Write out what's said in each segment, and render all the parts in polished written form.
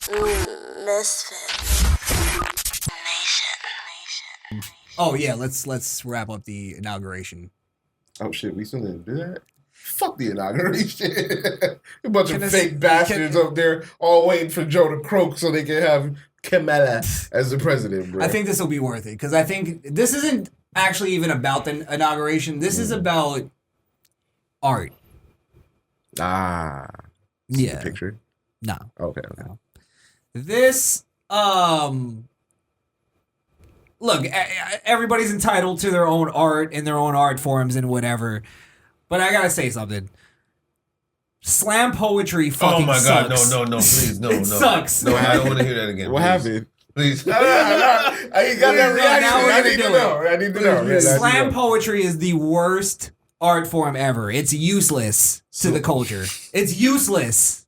Misfit Nation. Oh yeah, let's wrap up the inauguration. Oh shit, we still didn't do that? Fuck the inauguration. A bunch of fake bastards up there all waiting for Joe to croak so they can have Kamala as the president, bro. I think this will be worth it because I think this isn't actually even about the inauguration. This is about art. Yeah. The picture? No. Okay. No. This, look, everybody's entitled to their own art and their own art forms and whatever. But I gotta say something. Slam poetry fucking sucks. Oh my god, no, please, no, It sucks. No, I don't want to hear that again. What happened? Please. I ain't got that reaction. Now we're I gonna need do to know. I need to know. Yeah, Slam poetry is the worst art form ever. It's useless to the culture. It's useless.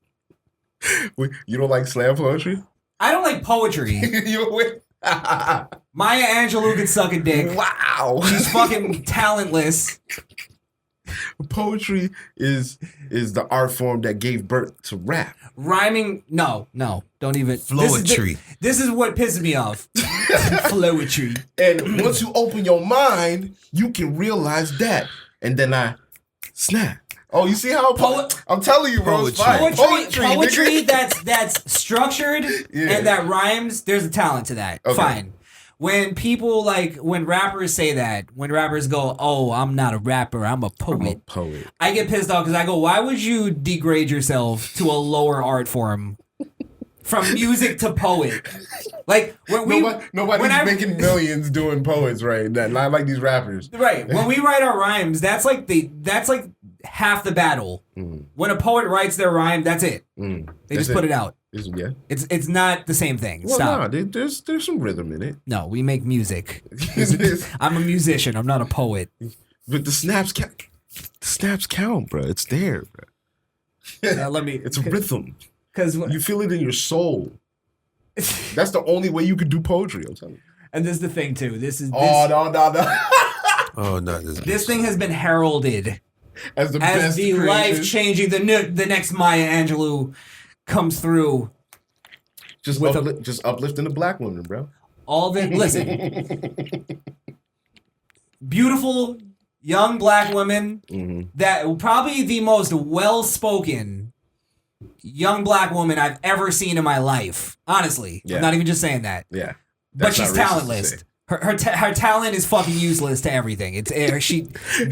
Wait, you don't like slam poetry? I don't like poetry. Maya Angelou can suck a dick. Wow. She's fucking talentless. Poetry is the art form that gave birth to rap. Rhyming, no, don't even. Flowetry. This is what pisses me off. Flowetry. And once you open your mind, you can realize that. And then I snap. Oh, you see how I'm telling you, bro. Poetry that's structured and that rhymes. There's a talent to that. Okay. Fine. When people when rappers say that, when rappers go, "Oh, I'm not a rapper, I'm a poet." I get pissed off because I go, "Why would you degrade yourself to a lower art form, from music to poet?" Like nobody's making millions doing poets, right? Not like these rappers, right? When we write our rhymes, that's like half the battle. When a poet writes their rhyme, that's it. They just put it out. It's not the same thing. Well, Stop. No, there's some rhythm in it. No, we make music. I'm a musician. I'm not a poet. But the snaps count. The snaps count, bro. It's there, bro. It's a rhythm. Because you feel it in your soul. That's the only way you could do poetry. I'm telling you. And this is the thing too. No. Oh no! This thing has been heralded as the best life-changing. The next Maya Angelou comes through. Just uplifting the black woman, bro. Listen. Beautiful young black women that probably the most well-spoken young black woman I've ever seen in my life. Honestly. Yeah. I'm not even just saying that. Yeah. But she's talentless. Her talent is fucking useless to everything. She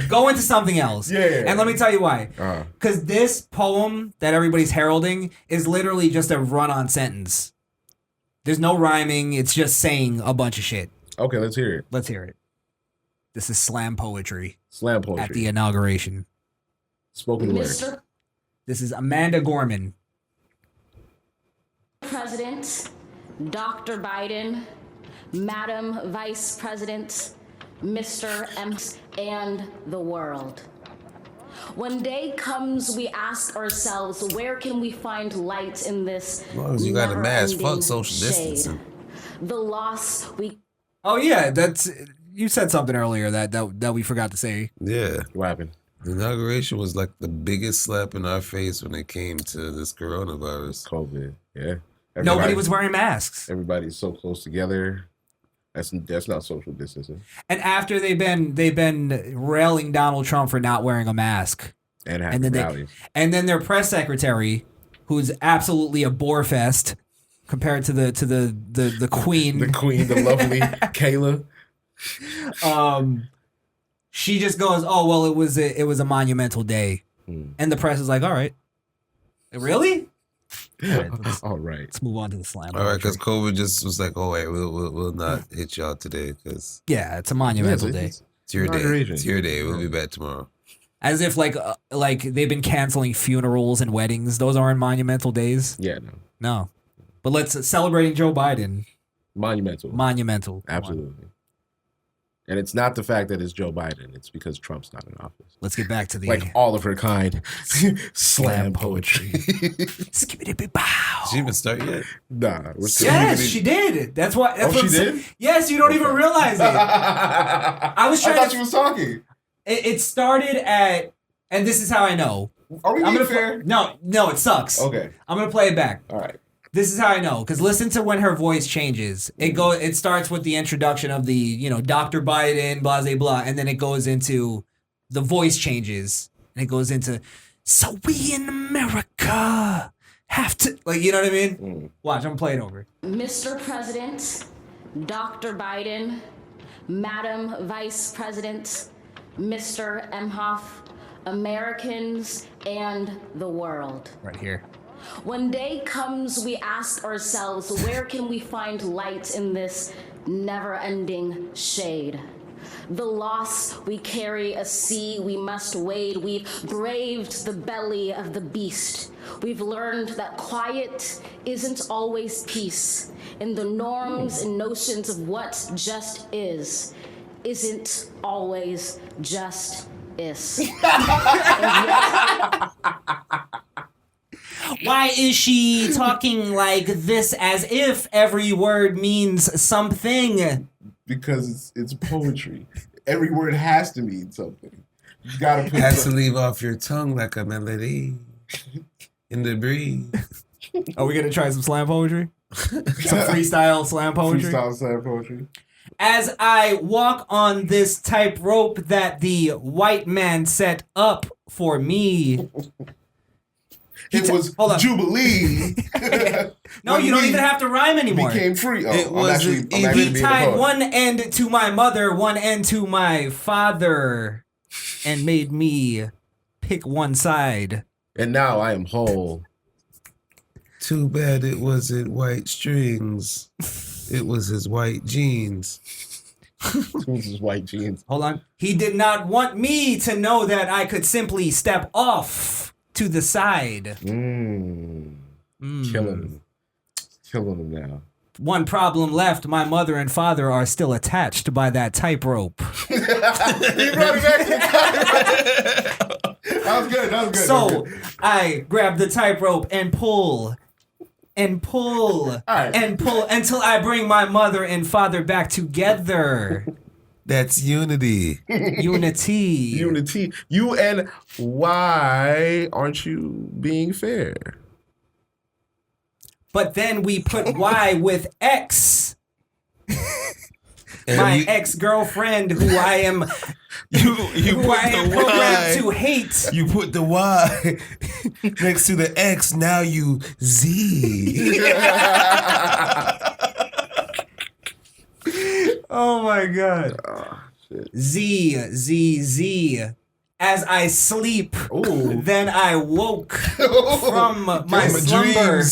go into something else. Yeah. And let me tell you why. Because this poem that everybody's heralding is literally just a run-on sentence. There's no rhyming. It's just saying a bunch of shit. Okay, let's hear it. Let's hear it. This is slam poetry. Slam poetry. At the inauguration. Spoken word. This is Amanda Gorman. President, Dr. Biden, Madam Vice President, Mr. M, and the world. When day comes, we ask ourselves, where can we find light in this? As long as you got a mask, fuck social distancing. The loss we. Oh yeah, you said something earlier that we forgot to say. Yeah. What happened? The inauguration was like the biggest slap in our face when it came to this coronavirus. COVID, yeah. Nobody was wearing masks. Everybody's so close together. That's not social distancing. And after they've been railing Donald Trump for not wearing a mask, and then rallies. And then their press secretary, who's absolutely a bore fest compared to the queen, the lovely Kayla. She just goes, "Oh well, it was a monumental day," and the press is like, "All right, really? All right, let's move on to the slam." All right, because COVID just was like, "Oh wait, we'll not hit y'all today because it's a monumental day. It's your day. It's your day. We'll be back tomorrow." As if like they've been canceling funerals and weddings. Those aren't monumental days. Yeah, no. But let's celebrating Joe Biden. Monumental. Absolutely. And it's not the fact that it's Joe Biden. It's because Trump's not in office. Let's get back to the... Like Oliver kind. Slam poetry. Skibbity-bee-bow. Did she even start yet? Nah. Yes, she did. That's why... she did? Yes, you don't even realize it. I thought she was talking. It started at... And this is how I know. Are we being fair? No, it sucks. Okay. I'm going to play it back. All right. This is how I know, because listen to when her voice changes. It starts with the introduction of the, Dr. Biden, blah, blah, blah, and then it goes into the voice changes. And it goes into, so we in America have to, you know what I mean? Watch, I'm playing over. Mr. President, Dr. Biden, Madam Vice President, Mr. Emhoff, Americans, and the world. Right here. When day comes, we ask ourselves, where can we find light in this never-ending shade? The loss we carry, a sea we must wade. We've braved the belly of the beast. We've learned that quiet isn't always peace. And the norms and notions of what just isn't always just is. Why is she talking like this as if every word means something? Because it's poetry. Every word has to mean something. You gotta put has to leave off your tongue like a melody in the breeze. Are we gonna try some slam poetry? Some freestyle slam poetry? Freestyle slam poetry. As I walk on this tightrope that the white man set up for me. It was Jubilee. No, you don't even have to rhyme anymore. Became free. Oh, he tied one end to my mother, one end to my father, and made me pick one side. And now I am whole. Too bad it wasn't white strings. It was his white jeans. It was his white jeans. Hold on. He did not want me to know that I could simply step off to the side. Killing him. Killing him now. One problem left. My mother and father are still attached by that tightrope. You brought it back to the tightrope. That was good. So I grab the tightrope and pull and pull and pull until I bring my mother and father back together. That's unity. Unity. You and why aren't you being fair? But then we put Y with X. My ex-girlfriend who I am programmed to hate. You put the Y next to the X, now you Z. Oh my God. Oh, shit. Z. As I sleep, then I woke from my slumber.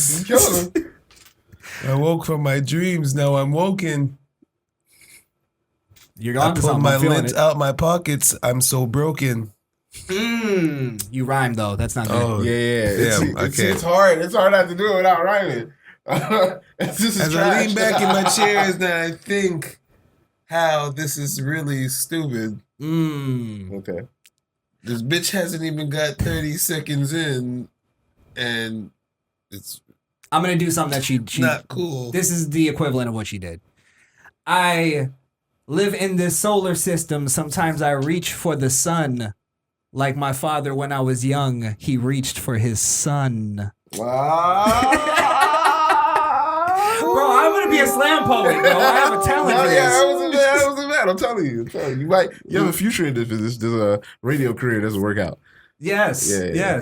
I woke from my dreams, now I'm woken. You're gone. I pulled my lint out my pockets, I'm so broken. You rhyme though, that's not good. Oh, yeah. It's hard. It's hard not to do it without rhyming. As I lean back in my chairs, now I think how this is really stupid. Okay. This bitch hasn't even got 30 seconds in, and it's... I'm going to do something that she... Not cool. This is the equivalent of what she did. I live in this solar system. Sometimes I reach for the sun. Like my father when I was young, he reached for his son. Wow. Bro, I'm going to be a slam poet, bro. I have a talent for this. That wasn't bad. I'm telling you. You have a future in this. This radio career doesn't work out. Yes. Yeah.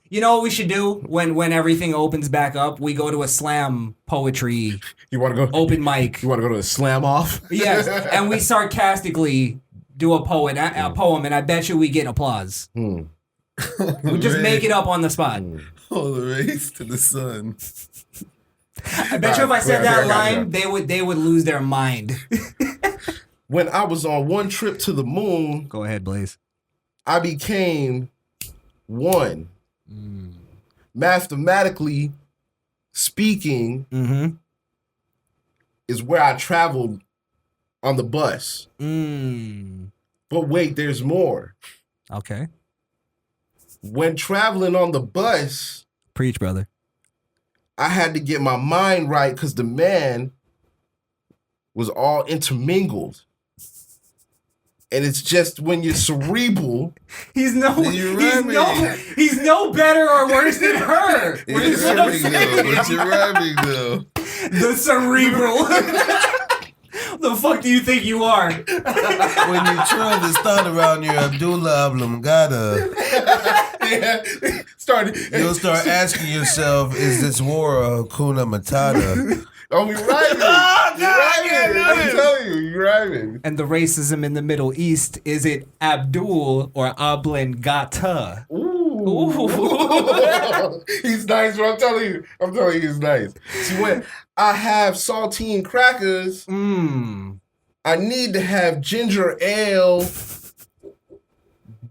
You know what we should do when everything opens back up? We go to a slam poetry open mic. You want to go to a slam off? Yes. And we sarcastically do a poem, and I bet you we get applause. We just make it up on the spot. Oh, the race to the sun. I bet you if I said that line, they would lose their mind. When I was on one trip to the moon, go ahead, Blaze. I became one. Mathematically speaking, is where I traveled on the bus. But wait, there's more. Okay. When traveling on the bus, preach, brother. I had to get my mind right because the man was all intermingled. And it's just when you're cerebral. He's no better or worse than her. What's your rhyming though? The cerebral. The fuck do you think you are? When you twirl this thought around your Abdullah oblongata, you'll start asking yourself, is this war a Hakuna Matata? Oh, you're rhyming. I'm telling you, you're rhyming. And the racism in the Middle East, is it Abdul or oblongata? Ooh. He's nice, bro. I'm telling you, he's nice. See, when I have saltine crackers, I need to have ginger ale.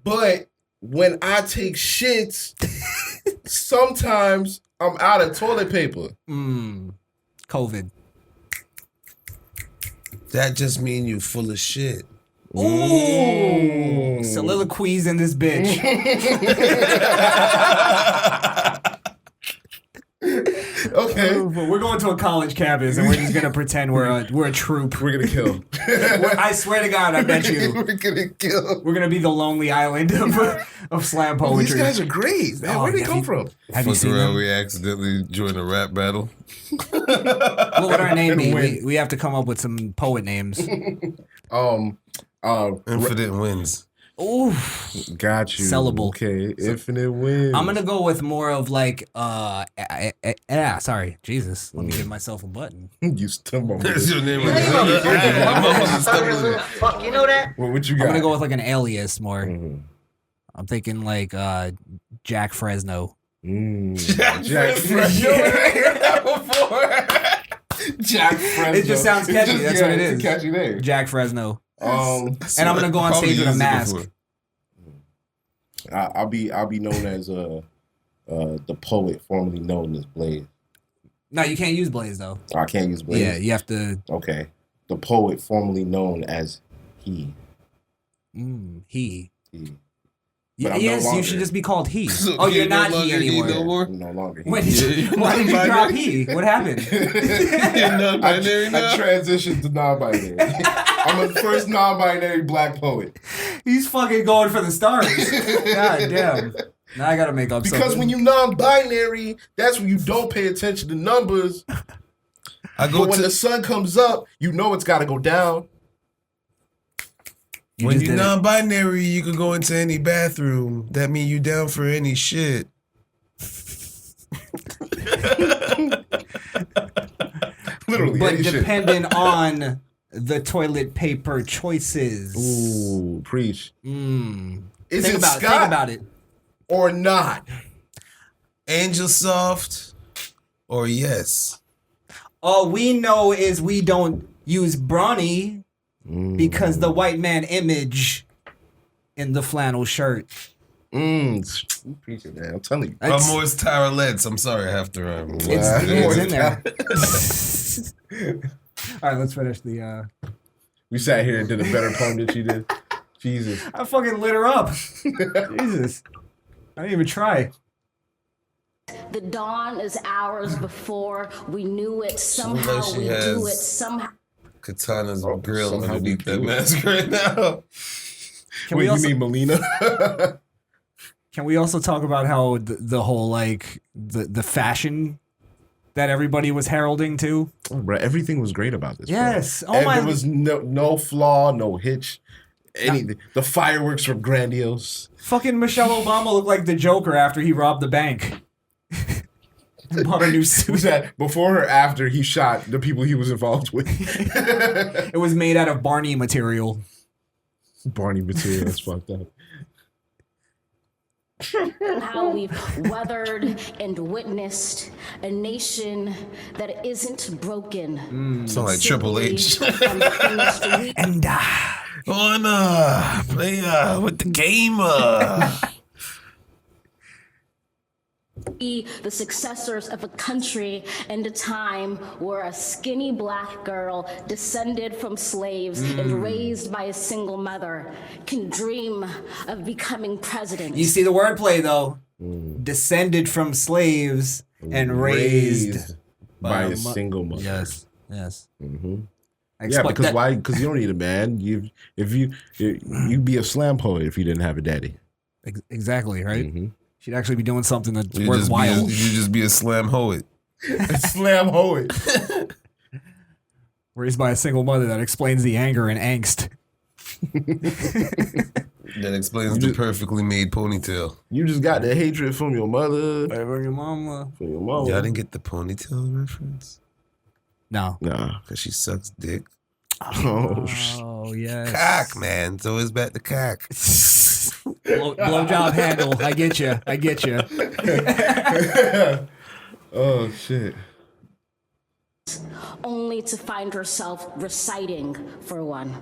But when I take shits, sometimes I'm out of toilet paper. COVID. That just mean you full of shit. Ooh. Soliloquies in this bitch. Okay. We're going to a college campus and we're just going to pretend we're a troop. We're going to kill. I swear to God, I bet you. We're going to kill. We're going to be the lonely island of slam poetry. These guys are great, man. Where'd they come from? Have you seen them? We accidentally joined a rap battle. What would our name be? We have to come up with some poet names. Infinite Wins. Ooh, got you. Sellable. Okay, Infinite Wins. I'm gonna go with more of like sorry, Jesus. Let me give myself a button. You stumble. That's your name. Fuck, you know that? Well, what you got? I'm gonna go with like an alias more. I'm thinking like Jack Fresno. Jack Fresno. Jack Fresno. It just sounds catchy. That's what it is. It's a catchy name. Jack Fresno. And I'm gonna go on stage with a mask. I'll be known as the poet formerly known as Blaze. No, you can't use Blaze though. I can't use Blaze. Yeah, you have to. Okay, the poet formerly known as he. He. Yes, you should just be called he. So you're not he anymore. No more? No longer he. Why did you drop he? What happened? I transitioned to non-binary. I'm the first non-binary black poet. He's fucking going for the stars. God damn. Now I gotta make up something. Because when you non-binary, that's when you don't pay attention to numbers. But when the sun comes up, you know it's gotta go down. When you're non-binary, you can go into any bathroom. That means you down for any shit. Literally. But dependent on the toilet paper choices. Ooh, preach. Is think about it. Or not? Angel Soft or yes? All we know is we don't use Brawny. Because the white man image in the flannel shirt. Preach it, man. I'm telling you. Moore's Tyrelets. I'm sorry, I have to rhyme. It's in there. All right, let's finish the. We sat here and did a better poem than she did. Jesus. I fucking lit her up. Jesus. I didn't even try. The dawn is hours before we knew it. Somehow we do it. Somehow. Katana's grill underneath that mask right now. You mean Melina? Can we also talk about how the whole like the fashion that everybody was heralding too? Oh, bro, everything was great about this. Yes. Bro. There was no flaw, no hitch. Anything. The fireworks were grandiose. Fucking Michelle Obama looked like the Joker after he robbed the bank. Bought a new suit. Was that before or after he shot the people he was involved with? It was made out of Barney material. Barney material, that's fucked up. How we've weathered and witnessed a nation that isn't broken. Sound like Triple H. And wanna play with the game. Be the successors of a country and a time where a skinny black girl descended from slaves and raised by a single mother can dream of becoming president. You see the wordplay though. Descended from slaves and raised by a single mother. Yes. Mm-hmm. Yeah, because why? Because you don't need a man. You'd be a slam poet if you didn't have a daddy. Exactly, right? Mm-hmm. She'd actually be doing something that's you worthwhile. You just be a slam hoet. A slam hoet. Raised by a single mother that explains the anger and angst. That explains the perfectly made ponytail. You just got the hatred from your mother. From your mama. From your mama. Y'all didn't get the ponytail reference? No. Because she sucks dick. Oh, yes. Cock, man. It's always back to cock. Blowjob handle. I get you. Oh, shit. Only to find herself reciting for one.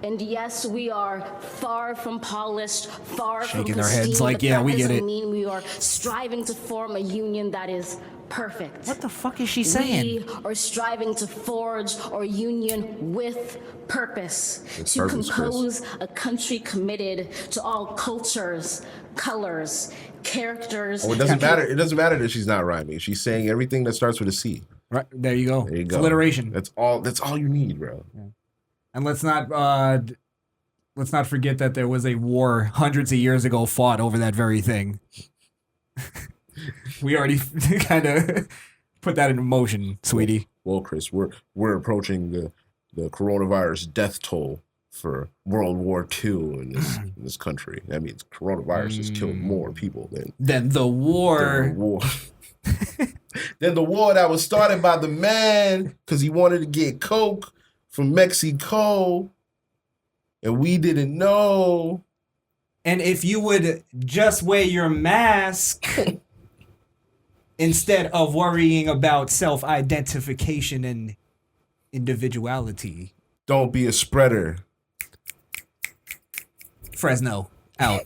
And yes, we are far from polished, far shaking from their heads like, yeah, we get it. Mean we are striving to form a union that is perfect. What the fuck is she saying? We are striving to forge our union with purpose, to compose a country committed to all cultures, colors, characters. Oh, it doesn't matter. It doesn't matter that she's not rhyming. She's saying everything that starts with a C. Right there, you go. There you go. Alliteration. That's all you need, bro. Yeah. And let's not forget that there was a war hundreds of years ago fought over that very thing. We already kind of put that into motion, sweetie. Well, Chris, we're approaching the coronavirus death toll for World War II in this country. That means coronavirus has killed more people than the war. Than the war that was started by the man because he wanted to get coke from Mexico, and we didn't know. And if you would just wear your mask instead of worrying about self-identification and individuality. Don't be a spreader. Fresno, out.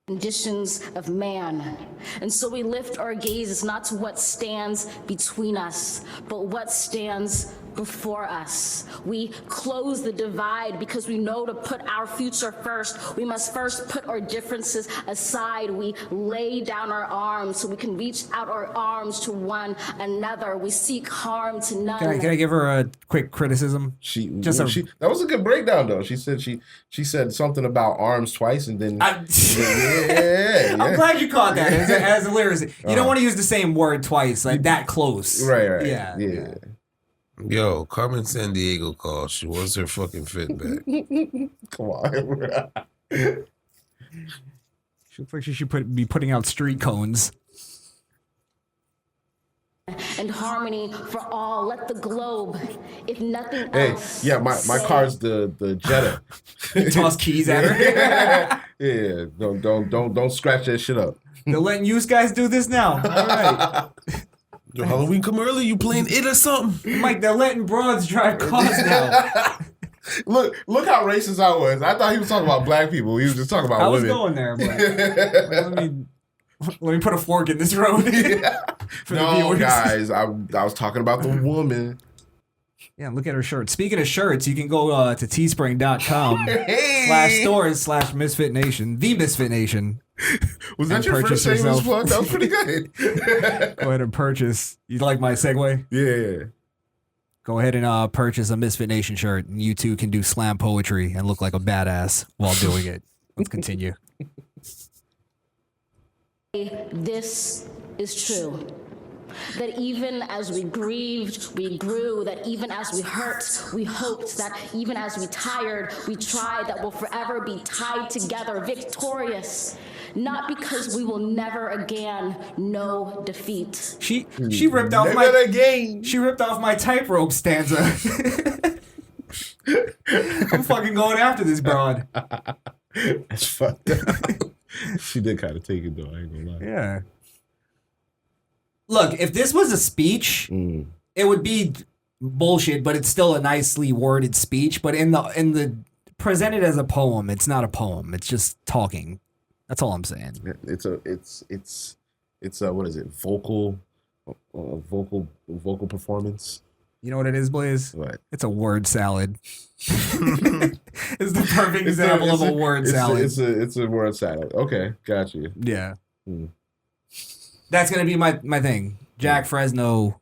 Conditions of man. And so we lift our gazes not to what stands between us, but what stands before us. We close the divide because we know to put our future first. We must first put our differences aside. We lay down our arms so we can reach out our arms to one another. We seek harm to none. Can I give her a quick criticism? That was a good breakdown though. She said something about arms twice and then yeah. I'm glad you caught that as a lyricist. You don't want to use the same word twice, like that close. Right. Yeah. Yo, Carmen Sandiego called. She wants her fucking fit back. Come on. She looks like she should be putting out street cones. And harmony for all. Let the globe, if nothing else. Yeah, my car's the Jetta. You toss keys at her. Yeah, don't scratch that shit up. They're letting you guys do this now. All right. Your Halloween come early, you playing it or something? Mike, they're letting broads drive cars now. Look how racist I was. I thought he was talking about black people. He was just talking about women. I was going there, but let me put a fork in this road. No, guys, I was talking about the woman. Yeah, look at her shirt. Speaking of shirts, you can go to teespring.com/stores/Misfit Nation, the Misfit Nation. Was that your first shameless plug? That was pretty good. Go ahead and purchase. You like my segue? Yeah. Go ahead and purchase a Misfit Nation shirt, and you too can do slam poetry and look like a badass while doing it. Let's continue. This is true. That even as we grieved, we grew. That even as we hurt, we hoped. That even as we tired, we tried. That we'll forever be tied together, victorious. Not because we will never again know defeat. She ripped off She ripped off my tightrope stanza. I'm fucking going after this broad. That's fucked up. She did kind of take it though. I ain't gonna lie. Yeah. Look, if this was a speech, it would be bullshit, but it's still a nicely worded speech. But in the presented as a poem, it's not a poem. It's just talking. That's all I'm saying. It's a what is it? Vocal performance. You know what it is, Blaze? What? It's a word salad. It's the perfect example of a word salad. It's a word salad. Okay, got you. Yeah. That's gonna be my thing. Jack Fresno,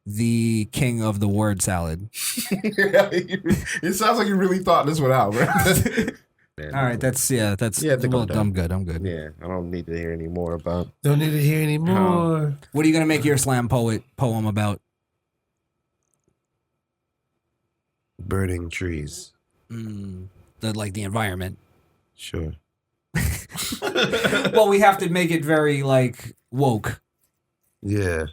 the king of the word salad. It sounds like you really thought this one out, bro. All right, that's I'm good. Yeah, I don't need to hear any more about. Don't need to hear any more. What are you gonna make your slam poem about? Burning trees. The environment. Sure. Well, we have to make it very like woke. Yeah,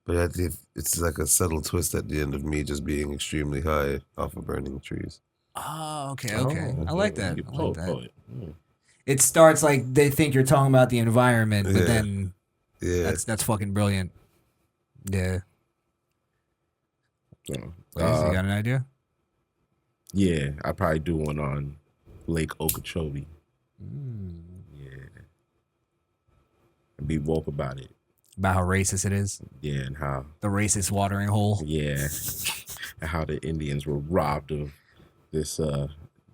but I think it's like a subtle twist at the end of me just being extremely high off of burning trees. Oh, okay. I like that. Poet. It starts like they think you're talking about the environment, but then that's fucking brilliant. Yeah. So, You got an idea? Yeah, I probably do one on Lake Okeechobee. Yeah. And be woke about it. About how racist it is? Yeah, and how... The racist watering hole? Yeah. And how the Indians were robbed of this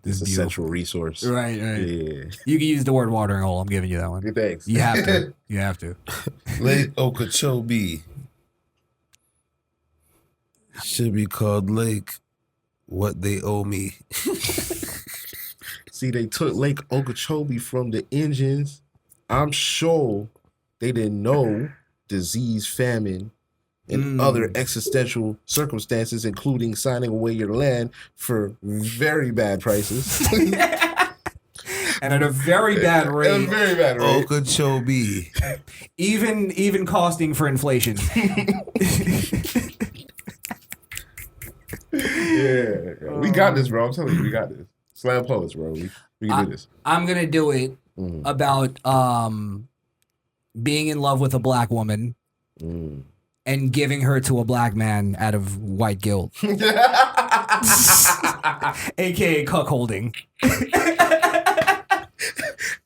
essential resource. Right. Yeah. You can use the word watering hole. I'm giving you that one. Thanks. You have to. You have to. Lake Okeechobee should be called Lake What They Owe Me. See, they took Lake Okeechobee from the Indians. I'm sure they didn't know disease, famine, and other existential circumstances, including signing away your land for very bad prices. And at a very bad rate. At a very bad rate. Okeechobee. Even costing for inflation. Yeah. We got this, bro. I'm telling you, we got this. Slam poets, bro. We can do this. I'm going to do it about being in love with a black woman and giving her to a black man out of white guilt. AKA cuckolding.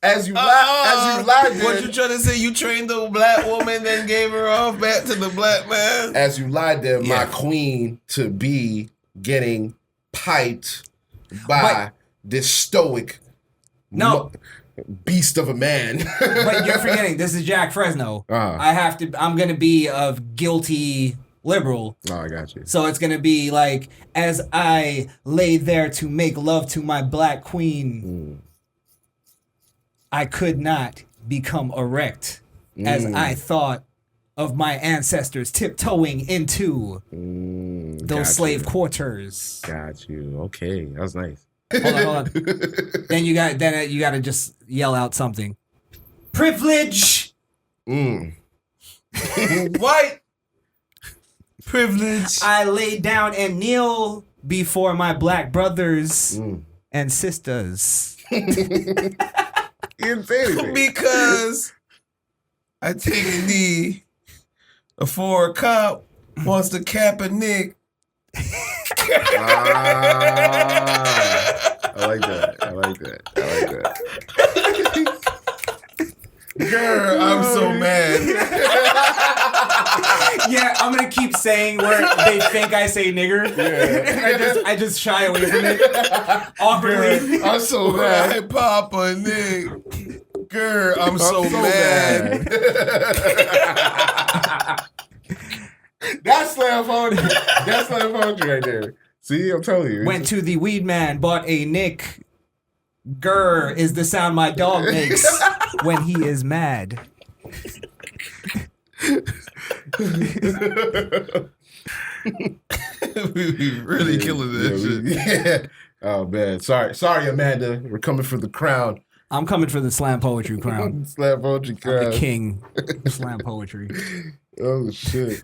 As you lied, what you trying to say? You trained the black woman, then gave her off back to the black man? As you lied there, my queen to be getting piped by this stoic beast of a man. But you're forgetting, this is Jack Fresno. I'm going to be a guilty liberal. Oh, I got you. So it's going to be like, as I lay there to make love to my black queen, I could not become erect as I thought of my ancestors tiptoeing into those slave quarters. Got you. Okay, that was nice. Hold on. Then you got to just yell out something. Privilege. White privilege. I lay down and kneel before my black brothers and sisters. You didn't say anything. Because I take a knee before a cop wants to cap a Nick. I like that. Girl, I'm so mad. Yeah, I'm gonna keep saying where they think I say nigger. Yeah. I just shy away from it awkwardly. I'm so mad. I pop a Nick. Girl, I'm so mad. That's slam poetry. That's slam poetry right there. See, I'm telling you. Went to the weed man, bought a Nick. Grr is the sound my dog makes when he is mad. We really killing this shit. Yeah. Oh man, sorry, Amanda. We're coming for the crown. I'm coming for the slam poetry crown. Slam poetry crown. I'm the king of slam poetry. Oh shit.